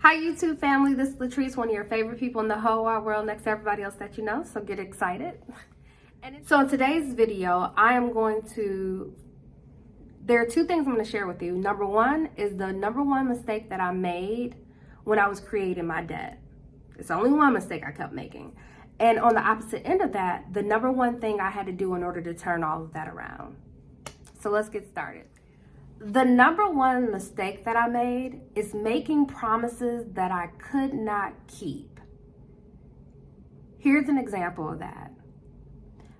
Hi YouTube family, this is Latrice, one of your favorite people in the whole wide world next to everybody else that you know, so get excited. So in today's video, there are two things I'm going to share with you. Number one is the number one mistake that I made when I was creating my debt. It's only one mistake I kept making. And on the opposite end of that, the number one thing I had to do in order to turn all of that around. So let's get started. The number one mistake that I made is making promises that I could not keep. Here's an example of that.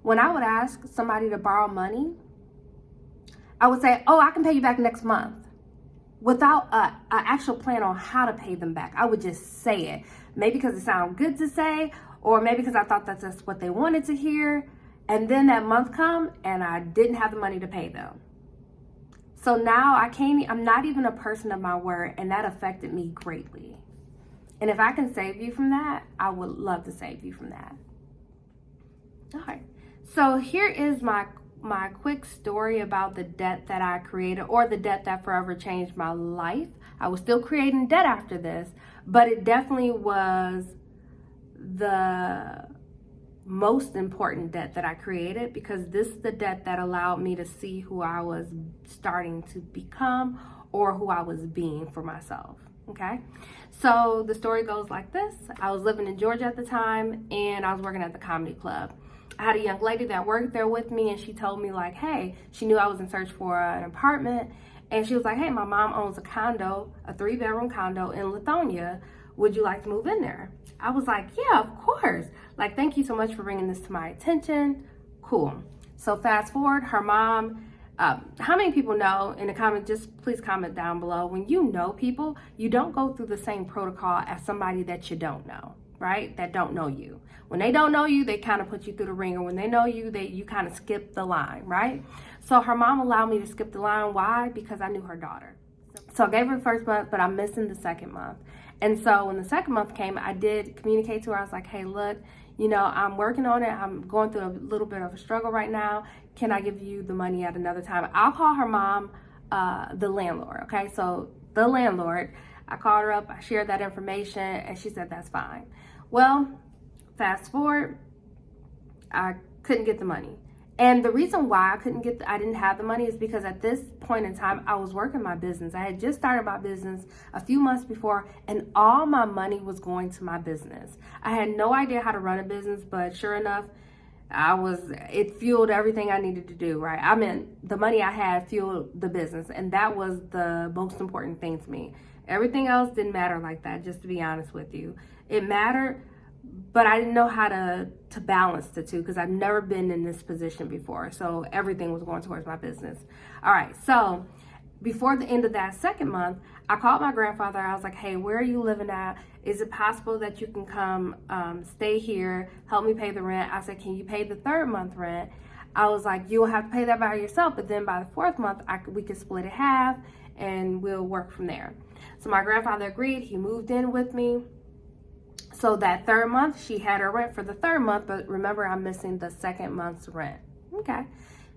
When I would ask somebody to borrow money, I would say, oh, I can pay you back next month, without an actual plan on how to pay them back. I would just say it, maybe because it sounded good to say, or maybe because I thought that's just what they wanted to hear. And then that month come and I didn't have the money to pay them. So now I'm not even a person of my word, and that affected me greatly. And if I can save you from that, I would love to save you from that. All right. So here is my quick story about the debt that I created, or the debt that forever changed my life. I was still creating debt after this, but it definitely was the most important debt that I created, because this is the debt that allowed me to see who I was starting to become, or who I was being for myself. Okay, so the story goes like this. I was living in Georgia at the time, and I was working at the comedy club. I had a young lady that worked there with me, and she told me like, hey, she knew I was in search for an apartment, and she was like, hey, my mom owns a condo, a 3-bedroom condo in Lithonia. Would you like to move in there? I was like, yeah, of course. Like, thank you so much for bringing this to my attention. Cool. So fast forward, her mom, how many people know in the comment, just please comment down below. When you know people, you don't go through the same protocol as somebody that you don't know, right? That don't know you. When they don't know you, they kind of put you through the ringer. When they know you, you kind of skip the line, right? So her mom allowed me to skip the line. Why? Because I knew her daughter. So I gave her the first month, but I'm missing the second month. And so when the second month came, I did communicate to her. I was like, hey, look, you know, I'm working on it. I'm going through a little bit of a struggle right now. Can I give you the money at another time? I'll call her mom, the landlord. Okay, so the landlord, I called her up, I shared that information, and she said, that's fine. Well, fast forward, I couldn't get the money. And the reason why I didn't have the money is because at this point in time, I was working my business. I had just started my business a few months before, and all my money was going to my business. I had no idea how to run a business, but sure enough, it fueled everything I needed to do, right? I mean, the money I had fueled the business, and that was the most important thing to me. Everything else didn't matter like that, just to be honest with you. It mattered, but I didn't know how to balance the two, because I've never been in this position before. So everything was going towards my business. All right, so before the end of that second month, I called my grandfather. I was like, hey, where are you living at? Is it possible that you can come stay here, help me pay the rent? I said, can you pay the third month rent? I was like, you'll have to pay that by yourself, but then by the fourth month, we could split it half and we'll work from there. So my grandfather agreed. He moved in with me. So that third month, she had her rent for the third month, but remember, I'm missing the second month's rent. Okay.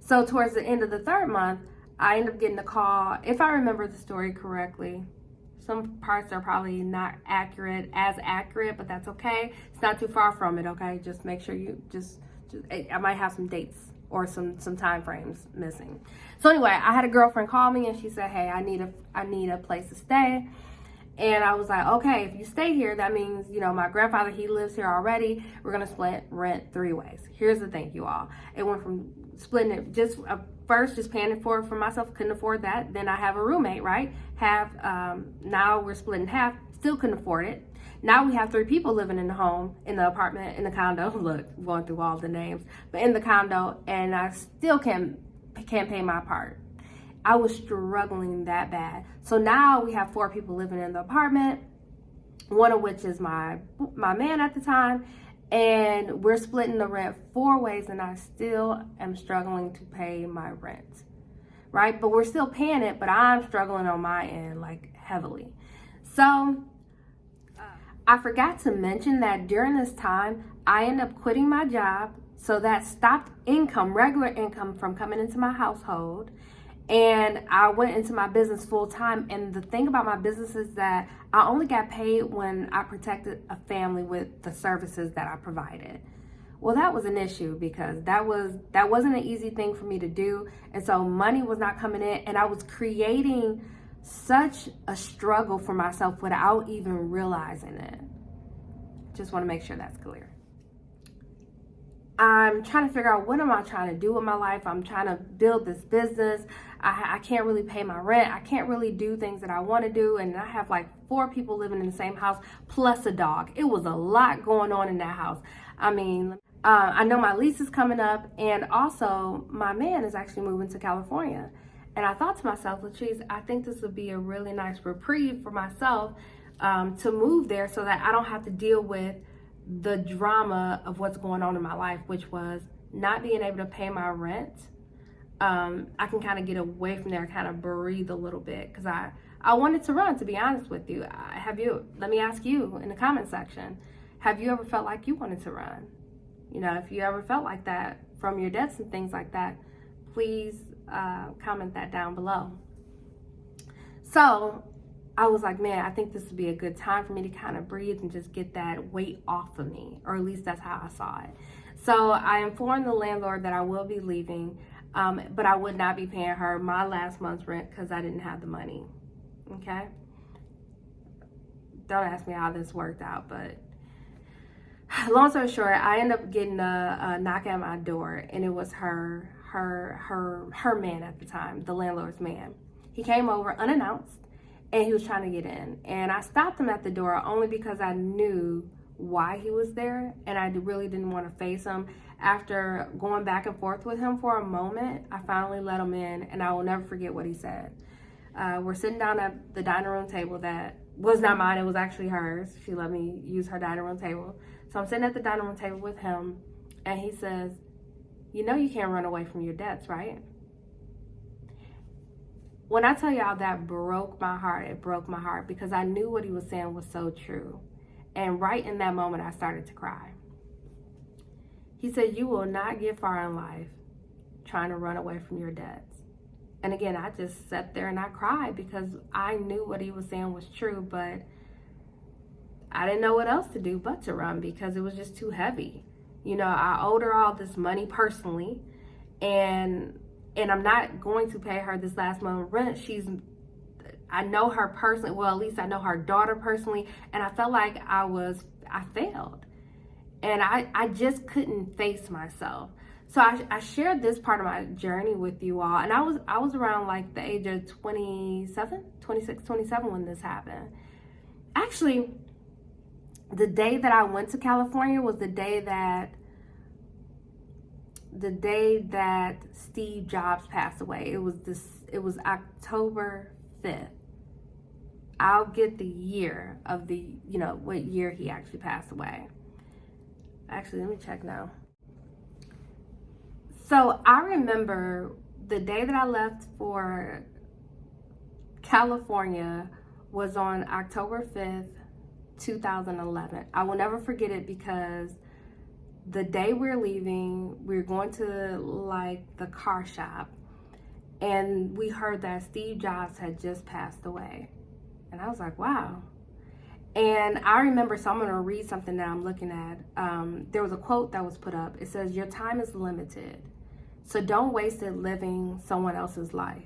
So towards the end of the third month, I ended up getting a call. If I remember the story correctly, some parts are probably not as accurate, but that's okay. It's not too far from it, okay? Just make sure you I might have some dates or some time frames missing. So anyway, I had a girlfriend call me, and she said, hey, I need a place to stay. And I was like, okay, if you stay here, that means, you know, my grandfather, he lives here already. We're going to split rent 3 ways. Here's the thing, you all. It went from splitting it first just paying it for myself, couldn't afford that. Then I have a roommate, right? Now we're splitting half, still couldn't afford it. Now we have 3 people living in the home, in the apartment, in the condo. Look, going through all the names, but in the condo, and I still can't pay my part. I was struggling that bad. So now we have 4 people living in the apartment, one of which is my man at the time, and we're splitting the rent 4 ways, and I still am struggling to pay my rent, right? But we're still paying it, but I'm struggling on my end, like, heavily. So I forgot to mention that during this time, I ended up quitting my job, so that stopped income, regular income, from coming into my household. And I went into my business full time. And the thing about my business is that I only got paid when I protected a family with the services that I provided. Well, that was an issue because that wasn't an easy thing for me to do. And so money was not coming in, and I was creating such a struggle for myself without even realizing it. Just want to make sure that's clear. I'm trying to figure out, what am I trying to do with my life? I'm trying to build this business. I can't really pay my rent. I can't really do things that I want to do. And I have like 4 people living in the same house plus a dog. It was a lot going on in that house. I mean, I know my lease is coming up, and also my man is actually moving to California. And I thought to myself, Latrice, I think this would be a really nice reprieve for myself to move there so that I don't have to deal with the drama of what's going on in my life, which was not being able to pay my rent. I can kind of get away from there, kind of breathe a little bit, because I wanted to run, to be honest with you. Let me ask you in the comment section, have you ever felt like you wanted to run? You know, if you ever felt like that from your debts and things like that, please comment that down below. So I was like, man, I think this would be a good time for me to kind of breathe and just get that weight off of me, or at least that's how I saw it. So I informed the landlord that I will be leaving, but I would not be paying her my last month's rent because I didn't have the money. Okay? Don't ask me how this worked out, but long story short, I ended up getting a knock at my door, and it was her man at the time, the landlord's man. He came over unannounced, and he was trying to get in. And I stopped him at the door only because I knew why he was there, and I really didn't want to face him. After going back and forth with him for a moment, I finally let him in, and I will never forget what he said. We're sitting down at the dining room table that was not mine, it was actually hers. She let me use her dining room table. So I'm sitting at the dining room table with him, and he says, you know you can't run away from your debts, right? When I tell y'all that broke my heart, it broke my heart because I knew what he was saying was so true. And right in that moment, I started to cry. He said, you will not get far in life trying to run away from your debts. And again, I just sat there and I cried because I knew what he was saying was true, but I didn't know what else to do but to run because it was just too heavy. You know, I owed her all this money personally, and I'm not going to pay her this last month rent. I know her personally, well, at least I know her daughter personally, and I felt like I failed. And I just couldn't face myself. So I shared this part of my journey with you all, and I was around like the age of 26, 27 when this happened. Actually, the day that I went to California was the day that Steve Jobs passed away. It was October 5th. I'll get the year of what year he actually passed away. Actually, let me check now. So I remember the day that I left for California was on October 5th, 2011. I will never forget it because the day we're leaving, we're going to like the car shop, and we heard that Steve Jobs had just passed away. And I was like, wow. And I remember, so I'm going to read something that I'm looking at. There was a quote that was put up. It says, your time is limited, so don't waste it living someone else's life.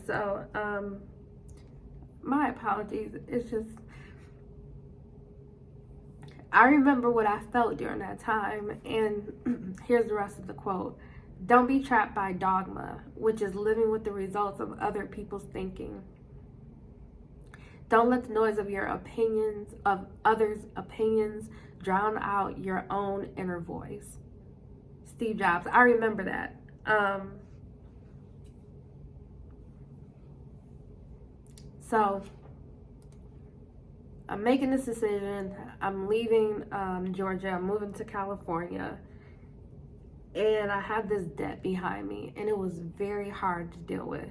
So, my apologies. It's just, I remember what I felt during that time, and here's the rest of the quote. Don't be trapped by dogma, which is living with the results of other people's thinking. Don't let the noise of others' opinions, drown out your own inner voice. Steve Jobs. I remember that. So I'm making this decision. I'm leaving Georgia. I'm moving to California. And I have this debt behind me. And it was very hard to deal with.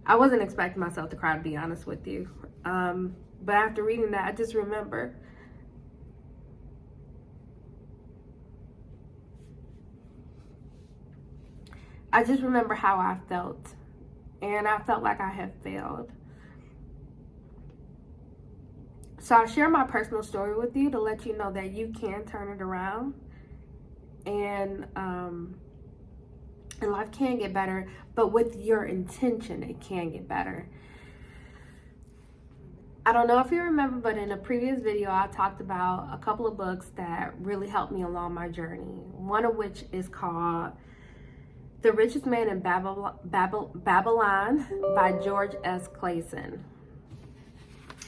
I wasn't expecting myself to cry, to be honest with you. But after reading that, I just remember how I felt. And I felt like I had failed. So I share my personal story with you to let you know that you can turn it around. And life can get better. But with your intention, it can get better. I don't know if you remember, but in a previous video, I talked about a couple of books that really helped me along my journey. One of which is called The Richest Man in Babylon by George S. Clason.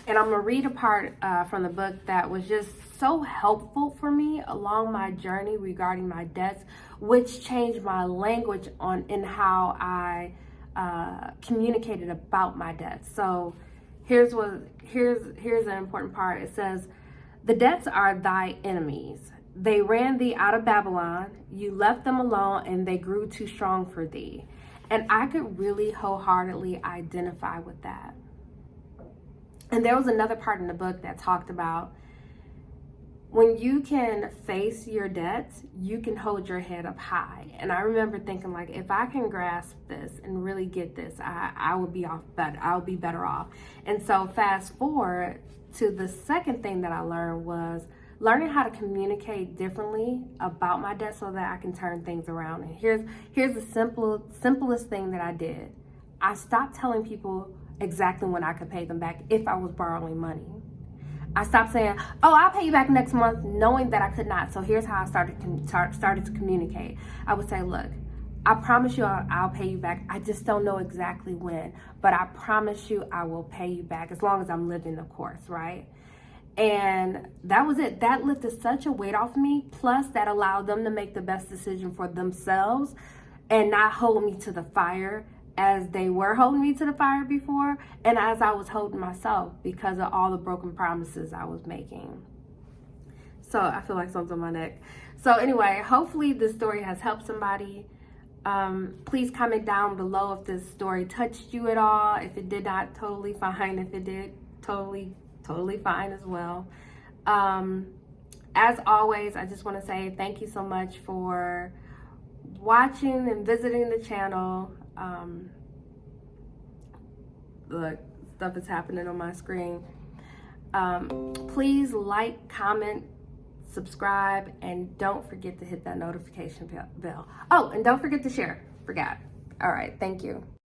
And I'm going to read a part from the book that was just so helpful for me along my journey regarding my debts, which changed my language in how I communicated about my debts. So here's an important part. It says, "The debts are thy enemies. They ran thee out of Babylon. You left them alone, and they grew too strong for thee." And I could really wholeheartedly identify with that. And there was another part in the book that talked about when you can face your debts, you can hold your head up high. And I remember thinking, like, if I can grasp this and really get this, I would be I'll be better off. And so fast forward to the second thing that I learned was learning how to communicate differently about my debt so that I can turn things around. And here's the simplest thing that I did. I stopped telling people exactly when I could pay them back if I was borrowing money. I stopped saying, "Oh, I'll pay you back next month," knowing that I could not. So here's how I started to communicate. I would say, "Look, I promise you I'll pay you back. I just don't know exactly when, but I promise you I will pay you back as long as I'm living, of course," right? And that was it. That lifted such a weight off me. Plus, that allowed them to make the best decision for themselves and not hold me to the fire as they were holding me to the fire before, and as I was holding myself because of all the broken promises I was making. So I feel like something's on my neck. So anyway, hopefully this story has helped somebody. Please comment down below if this story touched you at all. If it did not, totally fine. If it did, totally fine as well. As always, I just want to say thank you so much for watching and visiting the channel. Look, stuff is happening on my screen. Please like, comment, subscribe, and don't forget to hit that notification bell. Oh, and don't forget to share. Forgot. All right, thank you.